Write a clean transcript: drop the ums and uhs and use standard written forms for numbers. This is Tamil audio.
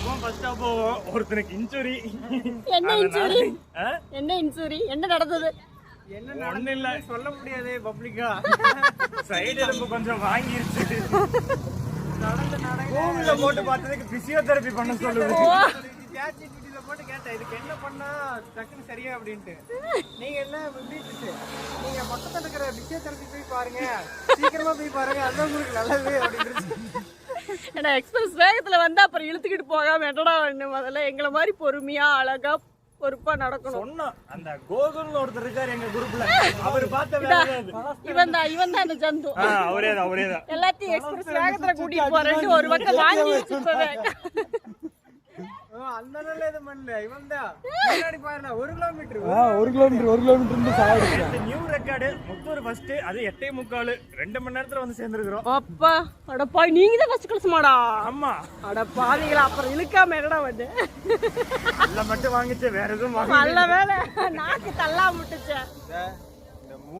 எப்பவும் ஃபர்ஸ்ட் அப்போ ஒருத்தனுக்கு இன்சூரி. என்ன இன்சூரி என்ன நடந்தது? ஒண்ணு இல்ல சொல்ல முடியாது பப்ளிக்கா. சைடு எலும்பு கொஞ்சம் வாங்கிருச்சு. கூகுள்ல போட்டு பார்த்ததுக்கு பிசியோதெரபி பண்ண சொல்லுது. சாட்ஜிபிடில போட்டு கேட்டேன் இதுக்கு என்ன பண்ணா டக்குன்னு சரியா அப்படின்ட்டு. நீங்க என்ன வீட்டுச்சு நீங்க பக்கத்துல இருக்கிற பிசியோதெரபி போய் பாருங்க, சீக்கிரமா போய் பாருங்க, அதான் உங்களுக்கு நல்லது அப்படின்னு. ஏன்னா எக்ஸ்பிரஸ் வேகத்துல வந்து அப்புறம் இழுத்துக்கிட்டு போகாம என்னடா ஒண்ணு முதல்ல எங்களை மாதிரி பொறுமையா அழகா பொறுப்பா நடக்கணும். சொன்னோம் அந்த கோகுல்னு ஒருத்தர் இருக்காரு எங்க குரூப்ல, அவர் பார்த்த இவன் தான் அந்த ஜந்து. அவரேதான் எல்லாத்தையும் எக்ஸ்பிரஸ் வேகத்துல கூட்டிட்டு போறேன்னு ஒரு பக்கம் வாங்கி வச்சுப்பேன். அந்த நல்ல இது பண்ணல இவன் தான் முன்னாடி பாருங்க 1 kilometre new record Muthur first, அது 8:45 2 மணி நேரத்துல வந்து சேர்ந்துருக்கிறோம். அப்பா அடப்பா நீங்க தான் ஃபர்ஸ்ட் கிளாஸ்மாடா? ஆமா. அடப்பாவீங்களா அப்புறம் இழுக்காம என்னடா வந்து இல்ல மட்டும் வாங்கிச்சு வேற எதுவும் வாங்க நல்ல வேலை நாக்கு தள்ளா முட்டுச்சே.